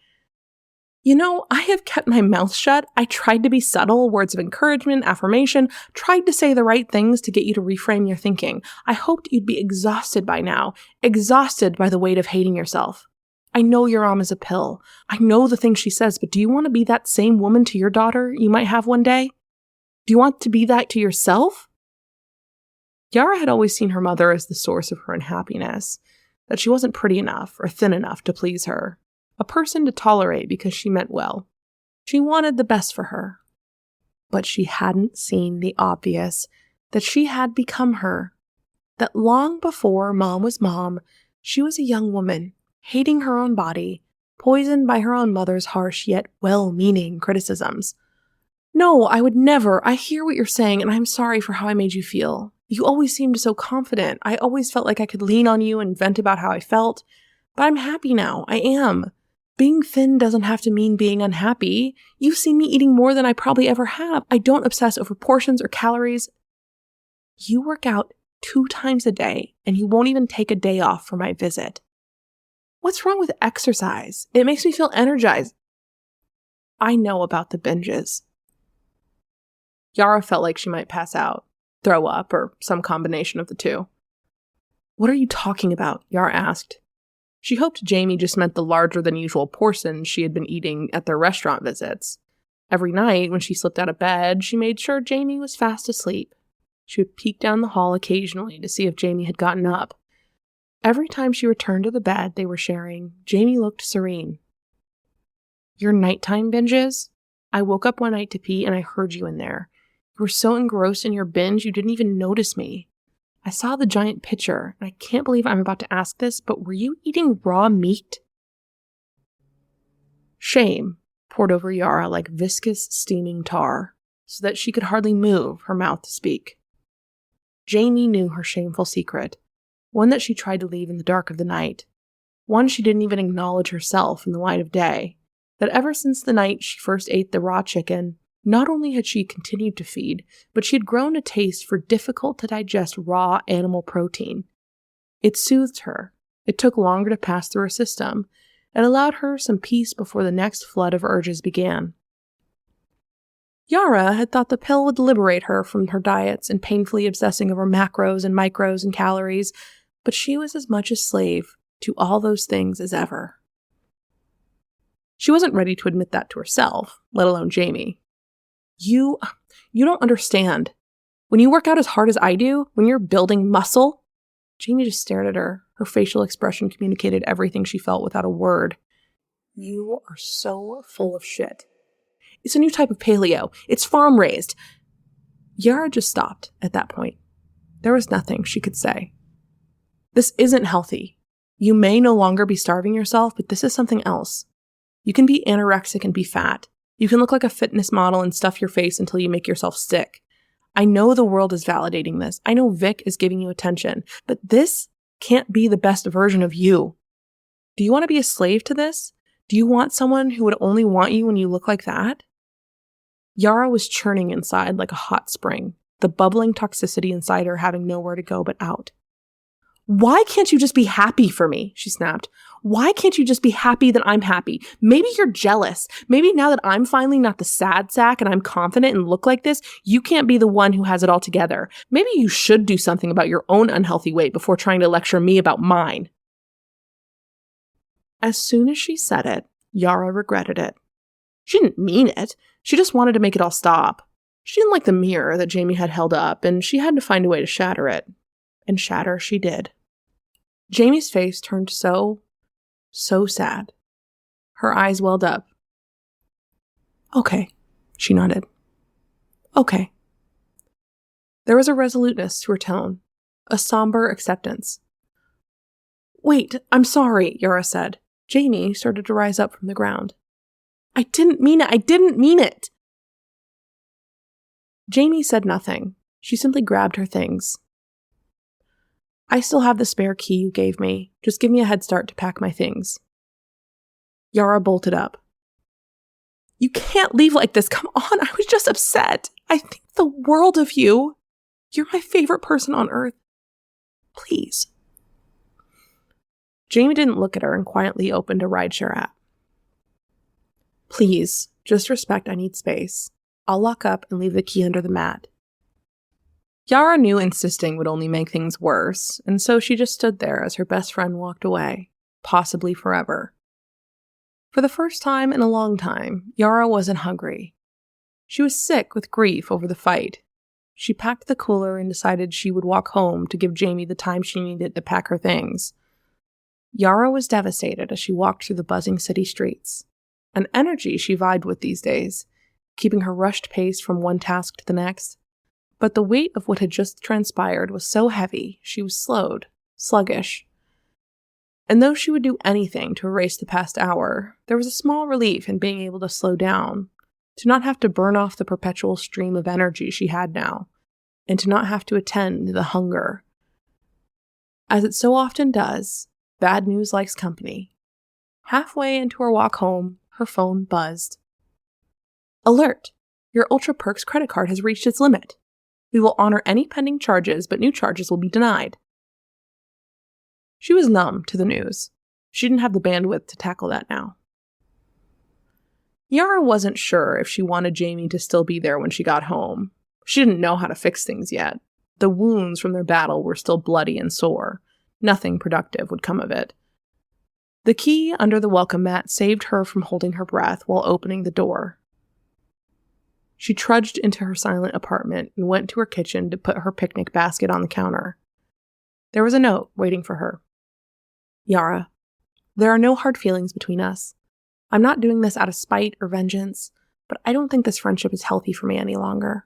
You know, I have kept my mouth shut. I tried to be subtle, words of encouragement, affirmation, tried to say the right things to get you to reframe your thinking. I hoped you'd be exhausted by now, exhausted by the weight of hating yourself. I know your mom is a pill. I know the things she says, but do you want to be that same woman to your daughter you might have one day? Do you want to be that to yourself? Yara had always seen her mother as the source of her unhappiness, that she wasn't pretty enough or thin enough to please her, a person to tolerate because she meant well. She wanted the best for her. But she hadn't seen the obvious, that she had become her, that long before Mom was Mom, she was a young woman, hating her own body, poisoned by her own mother's harsh yet well-meaning criticisms. No, I would never. I hear what you're saying, and I'm sorry for how I made you feel. You always seemed so confident. I always felt like I could lean on you and vent about how I felt. But I'm happy now. I am. Being thin doesn't have to mean being unhappy. You've seen me eating more than I probably ever have. I don't obsess over portions or calories. You work out 2 times a day, and you won't even take a day off for my visit. What's wrong with exercise? It makes me feel energized. I know about the binges. Yara felt like she might pass out, throw up, or some combination of the two. What are you talking about? Yara asked. She hoped Jamie just meant the larger-than-usual portions she had been eating at their restaurant visits. Every night, when she slipped out of bed, she made sure Jamie was fast asleep. She would peek down the hall occasionally to see if Jamie had gotten up. Every time she returned to the bed they were sharing, Jamie looked serene. Your nighttime binges? I woke up one night to pee and I heard you in there. You were so engrossed in your binge you didn't even notice me. I saw the giant pitcher, and I can't believe I'm about to ask this, but were you eating raw meat? Shame poured over Yara like viscous, steaming tar, so that she could hardly move her mouth to speak. Jamie knew her shameful secret, one that she tried to leave in the dark of the night, one she didn't even acknowledge herself in the light of day, that ever since the night she first ate the raw chicken, not only had she continued to feed, but she had grown a taste for difficult-to-digest raw animal protein. It soothed her. It took longer to pass through her system. It allowed her some peace before the next flood of urges began. Yara had thought the pill would liberate her from her diets and painfully obsessing over macros and micros and calories, but she was as much a slave to all those things as ever. She wasn't ready to admit that to herself, let alone Jamie. You don't understand. When you work out as hard as I do, when you're building muscle, Jamie just stared at her. Her facial expression communicated everything she felt without a word. You are so full of shit. It's a new type of paleo. It's farm-raised. Yara just stopped at that point. There was nothing she could say. This isn't healthy. You may no longer be starving yourself, but this is something else. You can be anorexic and be fat. You can look like a fitness model and stuff your face until you make yourself sick. I know the world is validating this. I know Vic is giving you attention, but this can't be the best version of you. Do you want to be a slave to this? Do you want someone who would only want you when you look like that? Yara was churning inside like a hot spring, the bubbling toxicity inside her having nowhere to go but out. Why can't you just be happy for me? She snapped. Why can't you just be happy that I'm happy? Maybe you're jealous. Maybe now that I'm finally not the sad sack and I'm confident and look like this, you can't be the one who has it all together. Maybe you should do something about your own unhealthy weight before trying to lecture me about mine. As soon as she said it, Yara regretted it. She didn't mean it. She just wanted to make it all stop. She didn't like the mirror that Jamie had held up, and she had to find a way to shatter it. And shatter she did. Jamie's face turned so sad. Her eyes welled up. Okay, she nodded. Okay. There was a resoluteness to her tone, a somber acceptance. Wait, I'm sorry, Yara said. Jamie started to rise up from the ground. I didn't mean it. I didn't mean it. Jamie said nothing. She simply grabbed her things. I still have the spare key you gave me. Just give me a head start to pack my things. Yara bolted up. You can't leave like this. Come on, I was just upset. I think the world of you. You're my favorite person on earth. Please. Jamie didn't look at her and quietly opened a rideshare app. Please, just respect I need space. I'll lock up and leave the key under the mat. Yara knew insisting would only make things worse, and so she just stood there as her best friend walked away, possibly forever. For the first time in a long time, Yara wasn't hungry. She was sick with grief over the fight. She packed the cooler and decided she would walk home to give Jamie the time she needed to pack her things. Yara was devastated as she walked through the buzzing city streets. An energy she vibed with these days, keeping her rushed pace from one task to the next. But the weight of what had just transpired was so heavy, she was slowed, sluggish. And though she would do anything to erase the past hour, there was a small relief in being able to slow down, to not have to burn off the perpetual stream of energy she had now, and to not have to attend to the hunger. As it so often does, bad news likes company. Halfway into her walk home, her phone buzzed. Alert! Your Ultra Perks credit card has reached its limit. We will honor any pending charges, but new charges will be denied. She was numb to the news. She didn't have the bandwidth to tackle that now. Yara wasn't sure if she wanted Jamie to still be there when she got home. She didn't know how to fix things yet. The wounds from their battle were still bloody and sore. Nothing productive would come of it. The key under the welcome mat saved her from holding her breath while opening the door. She trudged into her silent apartment and went to her kitchen to put her picnic basket on the counter. There was a note waiting for her. Yara, there are no hard feelings between us. I'm not doing this out of spite or vengeance, but I don't think this friendship is healthy for me any longer.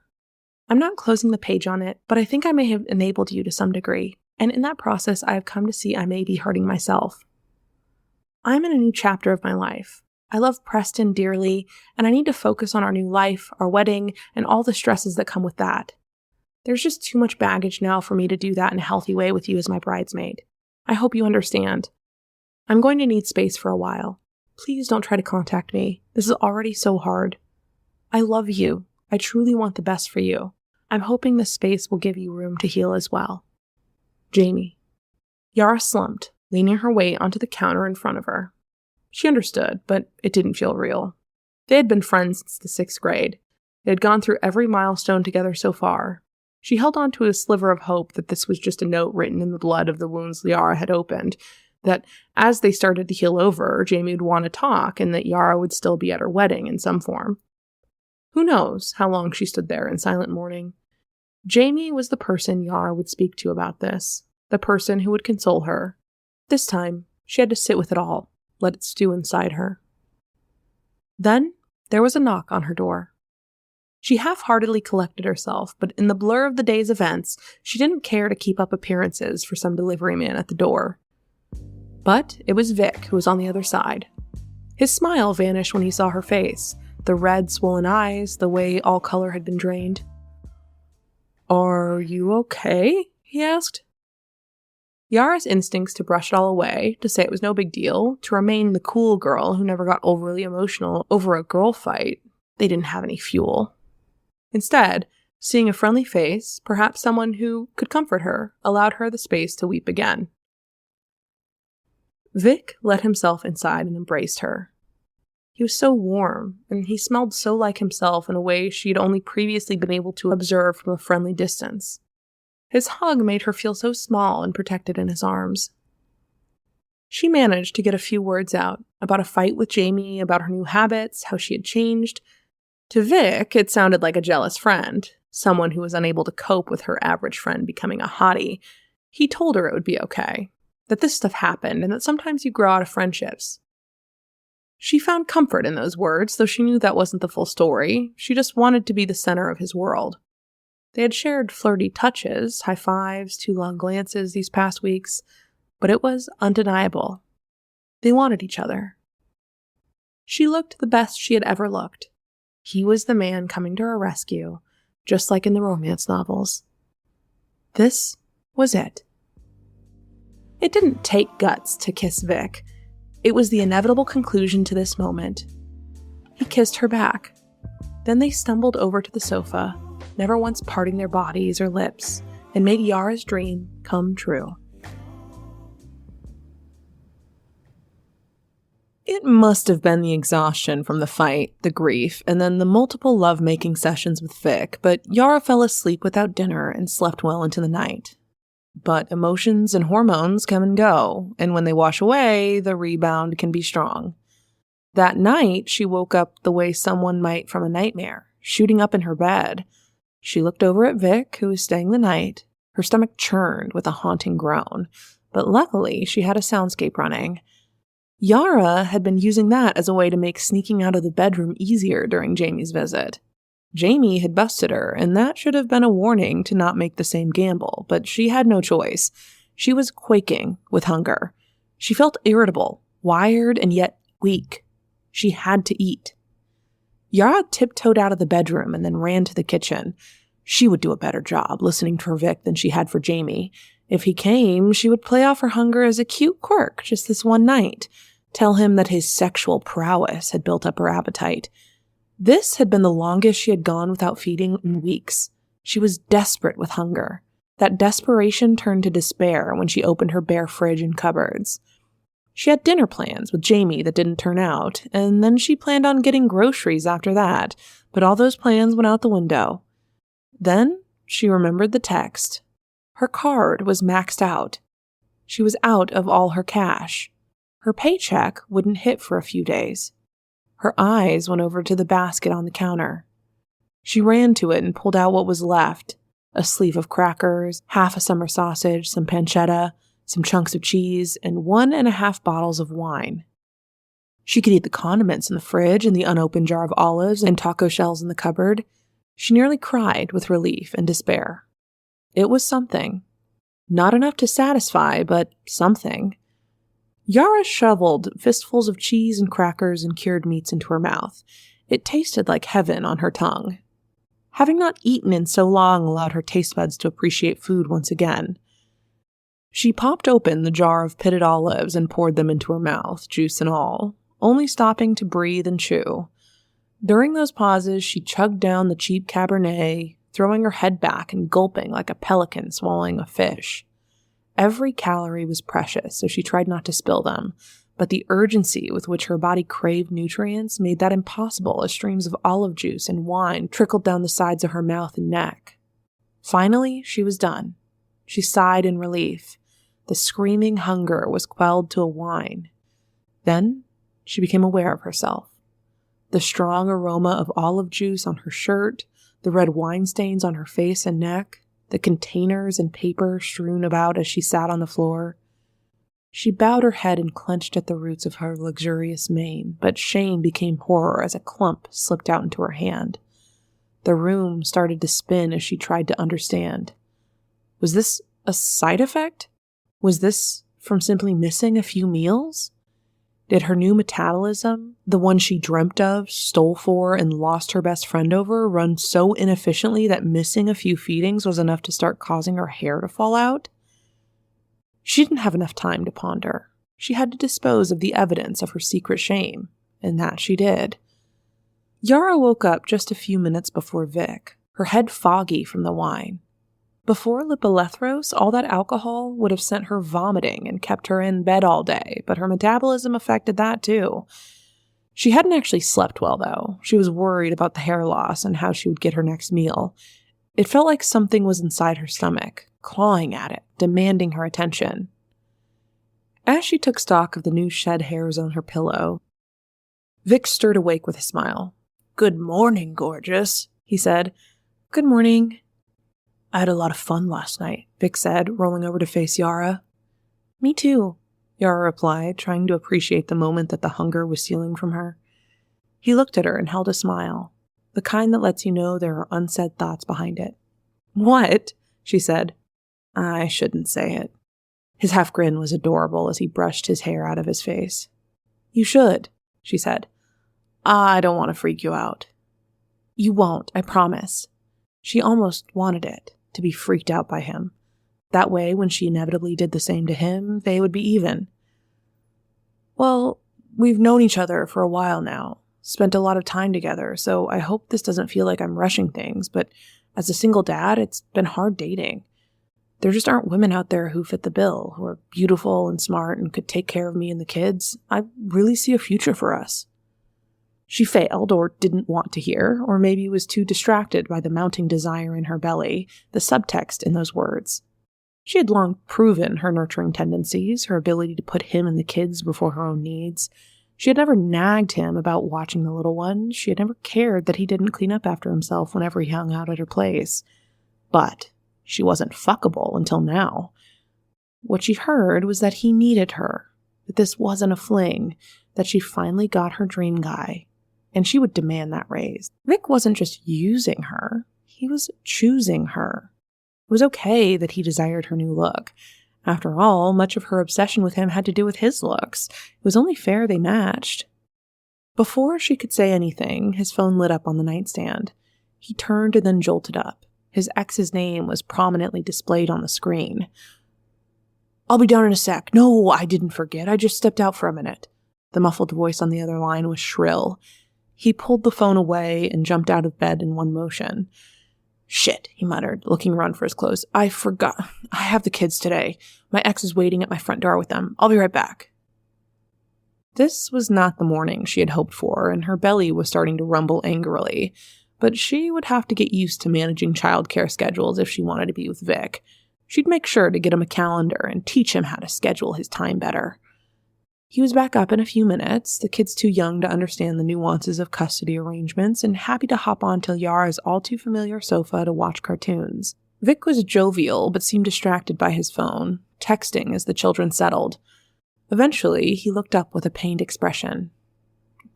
I'm not closing the page on it, but I think I may have enabled you to some degree, and in that process I have come to see I may be hurting myself. I'm in a new chapter of my life. I love Preston dearly, and I need to focus on our new life, our wedding, and all the stresses that come with that. There's just too much baggage now for me to do that in a healthy way with you as my bridesmaid. I hope you understand. I'm going to need space for a while. Please don't try to contact me. This is already so hard. I love you. I truly want the best for you. I'm hoping this space will give you room to heal as well. Jamie. Yara slumped, leaning her weight onto the counter in front of her. She understood, but it didn't feel real. They had been friends since the 6th grade. They had gone through every milestone together so far. She held on to a sliver of hope that this was just a note written in the blood of the wounds Yara had opened, that as they started to heal over, Jamie would want to talk and that Yara would still be at her wedding in some form. Who knows how long she stood there in silent mourning. Jamie was the person Yara would speak to about this, the person who would console her. This time, she had to sit with it all, let it stew inside her. Then, there was a knock on her door. She half-heartedly collected herself, but in the blur of the day's events, she didn't care to keep up appearances for some delivery man at the door. But it was Vic who was on the other side. His smile vanished when he saw her face, the red, swollen eyes, the way all color had been drained. "Are you okay?" he asked. Yara's instincts to brush it all away, to say it was no big deal, to remain the cool girl who never got overly emotional over a girl fight, they didn't have any fuel. Instead, seeing a friendly face, perhaps someone who could comfort her, allowed her the space to weep again. Vic let himself inside and embraced her. He was so warm, and he smelled so like himself in a way she had only previously been able to observe from a friendly distance. His hug made her feel so small and protected in his arms. She managed to get a few words out about a fight with Jamie, about her new habits, how she had changed. To Vic, it sounded like a jealous friend, someone who was unable to cope with her average friend becoming a hottie. He told her it would be okay, that this stuff happened, and that sometimes you grow out of friendships. She found comfort in those words, though she knew that wasn't the full story. She just wanted to be the center of his world. They had shared flirty touches, high fives, 2 long glances these past weeks, but it was undeniable. They wanted each other. She looked the best she had ever looked. He was the man coming to her rescue, just like in the romance novels. This was it. It didn't take guts to kiss Vic. It was the inevitable conclusion to this moment. He kissed her back. Then they stumbled over to the sofa, never once parting their bodies or lips, and made Yara's dream come true. It must have been the exhaustion from the fight, the grief, and then the multiple love-making sessions with Vic, but Yara fell asleep without dinner and slept well into the night. But emotions and hormones come and go, and when they wash away, the rebound can be strong. That night, she woke up the way someone might from a nightmare, shooting up in her bed. She looked over at Vic, who was staying the night. Her stomach churned with a haunting groan, but luckily she had a soundscape running. Yara had been using that as a way to make sneaking out of the bedroom easier during Jamie's visit. Jamie had busted her, and that should have been a warning to not make the same gamble, but she had no choice. She was quaking with hunger. She felt irritable, wired, and yet weak. She had to eat. Yara tiptoed out of the bedroom and then ran to the kitchen. She would do a better job listening for Vic than she had for Jamie. If he came, she would play off her hunger as a cute quirk just this one night, tell him that his sexual prowess had built up her appetite. This had been the longest she had gone without feeding in weeks. She was desperate with hunger. That desperation turned to despair when she opened her bare fridge and cupboards. She had dinner plans with Jamie that didn't turn out, and then she planned on getting groceries after that, but all those plans went out the window. Then she remembered the text. Her card was maxed out. She was out of all her cash. Her paycheck wouldn't hit for a few days. Her eyes went over to the basket on the counter. She ran to it and pulled out what was left, a sleeve of crackers, half a summer sausage, some pancetta, some chunks of cheese, and 1.5 bottles of wine. She could eat the condiments in the fridge and the unopened jar of olives and taco shells in the cupboard. She nearly cried with relief and despair. It was something. Not enough to satisfy, but something. Yara shoveled fistfuls of cheese and crackers and cured meats into her mouth. It tasted like heaven on her tongue. Having not eaten in so long allowed her taste buds to appreciate food once again. She popped open the jar of pitted olives and poured them into her mouth, juice and all, only stopping to breathe and chew. During those pauses, she chugged down the cheap Cabernet, throwing her head back and gulping like a pelican swallowing a fish. Every calorie was precious, so she tried not to spill them, but the urgency with which her body craved nutrients made that impossible as streams of olive juice and wine trickled down the sides of her mouth and neck. Finally, she was done. She sighed in relief. The screaming hunger was quelled to a whine. Then she became aware of herself. The strong aroma of olive juice on her shirt, the red wine stains on her face and neck, the containers and paper strewn about as she sat on the floor. She bowed her head and clenched at the roots of her luxurious mane, but shame became horror as a clump slipped out into her hand. The room started to spin as she tried to understand. Was this a side effect? Was this from simply missing a few meals? Did her new metabolism, the one she dreamt of, stole for, and lost her best friend over, run so inefficiently that missing a few feedings was enough to start causing her hair to fall out? She didn't have enough time to ponder. She had to dispose of the evidence of her secret shame, and that she did. Yara woke up just a few minutes before Vic, her head foggy from the wine. Before Lipolethros, all that alcohol would have sent her vomiting and kept her in bed all day, but her metabolism affected that too. She hadn't actually slept well, though. She was worried about the hair loss and how she would get her next meal. It felt like something was inside her stomach, clawing at it, demanding her attention. As she took stock of the new shed hairs on her pillow, Vic stirred awake with a smile. "Good morning, gorgeous," he said. "Good morning." "I had a lot of fun last night," Vic said, rolling over to face Yara. "Me too," Yara replied, trying to appreciate the moment that the hunger was stealing from her. He looked at her and held a smile, the kind that lets you know there are unsaid thoughts behind it. "What?" she said. "I shouldn't say it." His half grin was adorable as he brushed his hair out of his face. "You should," she said. "I don't want to freak you out." "You won't, I promise." She almost wanted it, to be freaked out by him. That way, when she inevitably did the same to him, they would be even. "Well, we've known each other for a while now, spent a lot of time together, so I hope this doesn't feel like I'm rushing things, but as a single dad, it's been hard dating. There just aren't women out there who fit the bill, who are beautiful and smart and could take care of me and the kids. I really see a future for us." She failed, or didn't want to hear, or maybe was too distracted by the mounting desire in her belly, the subtext in those words. She had long proven her nurturing tendencies, her ability to put him and the kids before her own needs. She had never nagged him about watching the little one. She had never cared that he didn't clean up after himself whenever he hung out at her place. But she wasn't fuckable until now. What she'd heard was that he needed her, that this wasn't a fling, that she finally got her dream guy. And she would demand that raise. Vic wasn't just using her, he was choosing her. It was okay that he desired her new look. After all, much of her obsession with him had to do with his looks. It was only fair they matched. Before she could say anything, his phone lit up on the nightstand. He turned and then jolted up. His ex's name was prominently displayed on the screen. "I'll be down in a sec." "No, I didn't forget. I just stepped out for a minute." The muffled voice on the other line was shrill. He pulled the phone away and jumped out of bed in one motion. "Shit," he muttered, looking around for his clothes. "I forgot. I have the kids today. My ex is waiting at my front door with them. I'll be right back." This was not the morning she had hoped for, and her belly was starting to rumble angrily. But she would have to get used to managing childcare schedules if she wanted to be with Vic. She'd make sure to get him a calendar and teach him how to schedule his time better. He was back up in a few minutes, the kids too young to understand the nuances of custody arrangements, and happy to hop onto Yara's all-too-familiar sofa to watch cartoons. Vic was jovial, but seemed distracted by his phone, texting as the children settled. Eventually, he looked up with a pained expression.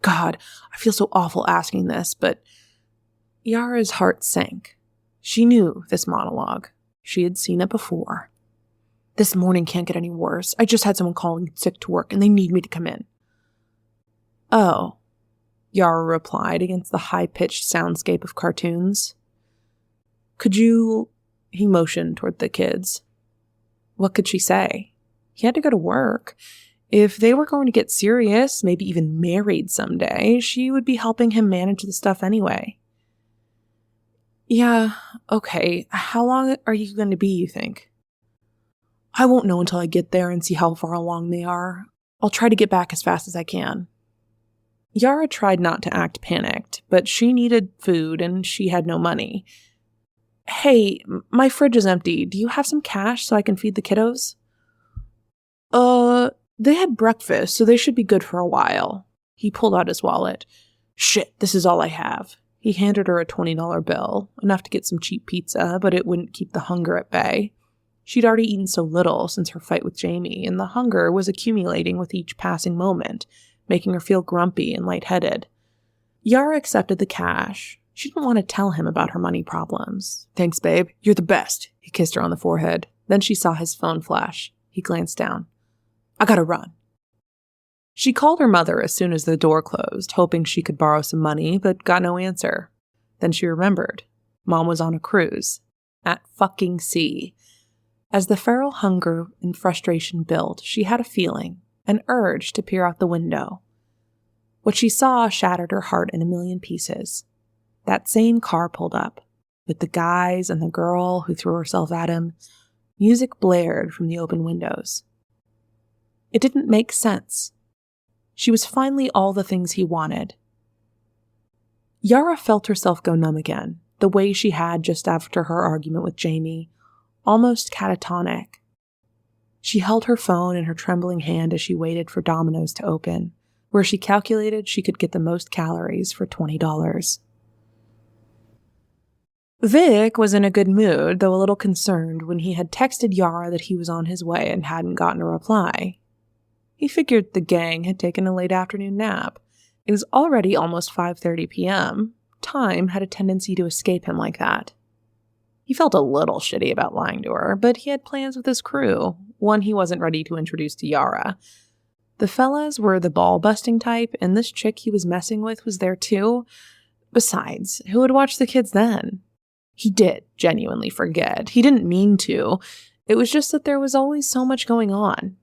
"God, I feel so awful asking this, but..." Yara's heart sank. She knew this monologue. She had seen it before. "This morning can't get any worse. I just had someone calling sick to work, and they need me to come in." "Oh," Yara replied against the high-pitched soundscape of cartoons. "Could you..." He motioned toward the kids. What could she say? He had to go to work. If they were going to get serious, maybe even married someday, she would be helping him manage the stuff anyway. "Yeah, okay. How long are you going to be, you think?" "I won't know until I get there and see how far along they are. I'll try to get back as fast as I can." Yara tried not to act panicked, but she needed food and she had no money. "Hey, my fridge is empty. Do you have some cash so I can feed the kiddos?" They had breakfast, so they should be good for a while." He pulled out his wallet. "Shit, this is all I have." He handed her a $20 bill, enough to get some cheap pizza, but it wouldn't keep the hunger at bay. She'd already eaten so little since her fight with Jamie, and the hunger was accumulating with each passing moment, making her feel grumpy and lightheaded. Yara accepted the cash. She didn't want to tell him about her money problems. "Thanks, babe. You're the best." He kissed her on the forehead. Then she saw his phone flash. He glanced down. "I gotta run." She called her mother as soon as the door closed, hoping she could borrow some money, but got no answer. Then she remembered. Mom was on a cruise. At fucking sea. As the feral hunger and frustration built, she had a feeling, an urge to peer out the window. What she saw shattered her heart in a million pieces. That same car pulled up, with the guys and the girl who threw herself at him. Music blared from the open windows. It didn't make sense. She was finally all the things he wanted. Yara felt herself go numb again, the way she had just after her argument with Jamie, almost catatonic. She held her phone in her trembling hand as she waited for Domino's to open, where she calculated she could get the most calories for $20. Vic was in a good mood, though a little concerned when he had texted Yara that he was on his way and hadn't gotten a reply. He figured the gang had taken a late afternoon nap. It was already almost 5:30 p.m. Time had a tendency to escape him like that. He felt a little shitty about lying to her, but he had plans with his crew, one he wasn't ready to introduce to Yara. The fellas were the ball-busting type, and this chick he was messing with was there too. Besides, who would watch the kids then? He did genuinely forget. He didn't mean to. It was just that there was always so much going on.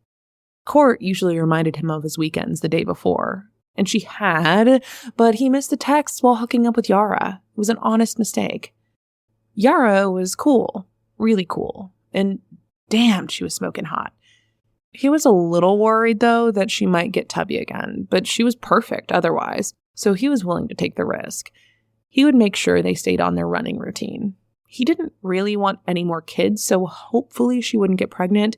Court usually reminded him of his weekends the day before. And she had, but he missed the texts while hooking up with Yara. It was an honest mistake. Yara was cool. Really cool. And damn, she was smoking hot. He was a little worried, though, that she might get tubby again, but she was perfect otherwise, so he was willing to take the risk. He would make sure they stayed on their running routine. He didn't really want any more kids, so hopefully she wouldn't get pregnant.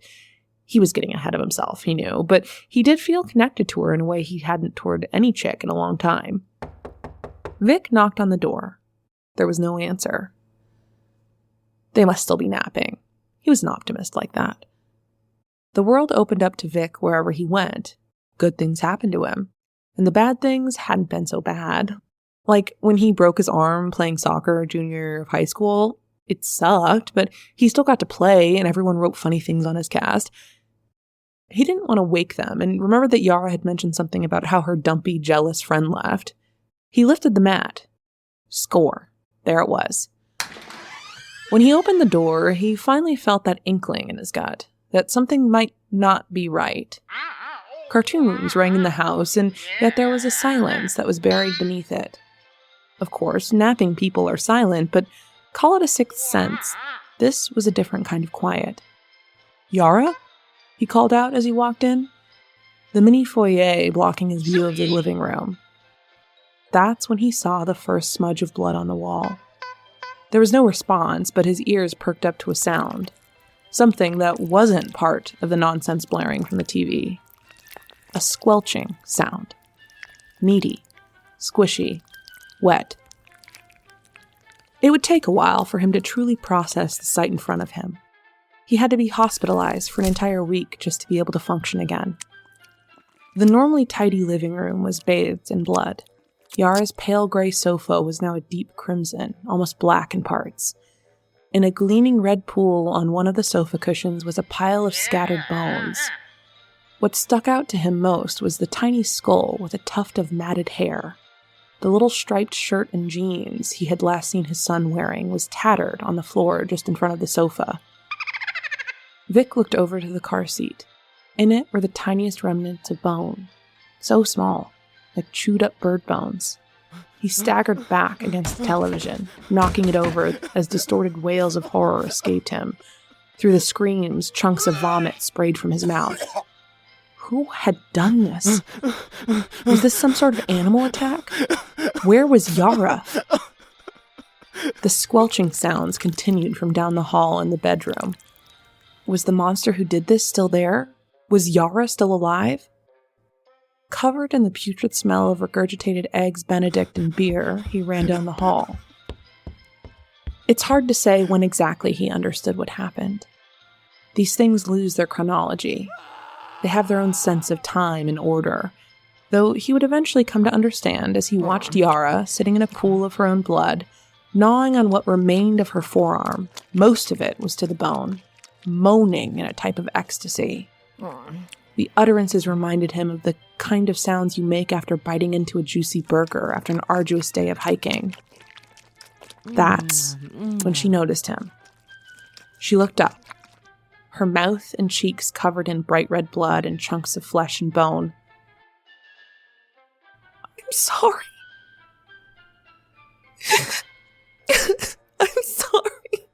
He was getting ahead of himself, he knew, but he did feel connected to her in a way he hadn't toward any chick in a long time. Vic knocked on the door. There was no answer. They must still be napping. He was an optimist like that. The world opened up to Vic wherever he went. Good things happened to him. And the bad things hadn't been so bad. Like when he broke his arm playing soccer junior year of high school, it sucked, but he still got to play and everyone wrote funny things on his cast. He didn't want to wake them and remembered that Yara had mentioned something about how her dumpy, jealous friend left. He lifted the mat. Score. There it was. When he opened the door, he finally felt that inkling in his gut, that something might not be right. Cartoons rang in the house, and yet there was a silence that was buried beneath it. Of course, napping people are silent, but call it a sixth sense. This was a different kind of quiet. Yara? He called out as he walked in. The mini foyer blocking his view of the living room. That's when he saw the first smudge of blood on the wall. There was no response, but his ears perked up to a sound. Something that wasn't part of the nonsense blaring from the TV. A squelching sound. Meaty, squishy, wet. It would take a while for him to truly process the sight in front of him. He had to be hospitalized for an entire week just to be able to function again. The normally tidy living room was bathed in blood. Yara's pale gray sofa was now a deep crimson, almost black in parts. In a gleaming red pool on one of the sofa cushions was a pile of scattered bones. What stuck out to him most was the tiny skull with a tuft of matted hair. The little striped shirt and jeans he had last seen his son wearing was tattered on the floor just in front of the sofa. Vic looked over to the car seat. In it were the tiniest remnants of bone. So small, like chewed up bird bones. He staggered back against the television, knocking it over as distorted wails of horror escaped him. Through the screams, chunks of vomit sprayed from his mouth. Who had done this? Was this some sort of animal attack? Where was Yara? The squelching sounds continued from down the hall in the bedroom. Was the monster who did this still there? Was Yara still alive? Covered in the putrid smell of regurgitated eggs, Benedict, and beer, he ran down the hall. It's hard to say when exactly he understood what happened. These things lose their chronology. They have their own sense of time and order, though he would eventually come to understand as he watched Yara sitting in a pool of her own blood, gnawing on what remained of her forearm. Most of it was to the bone, moaning in a type of ecstasy. The utterances reminded him of the kind of sounds you make after biting into a juicy burger after an arduous day of hiking. That's when she noticed him. She looked up, her mouth and cheeks covered in bright red blood and chunks of flesh and bone. "I'm sorry." "I'm sorry."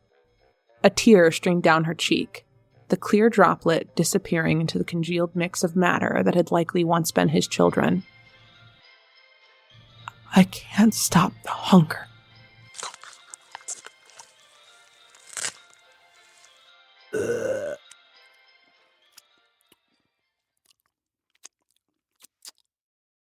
A tear streamed down her cheek, the clear droplet disappearing into the congealed mix of matter that had likely once been his children. "I can't stop the hunger." Ugh.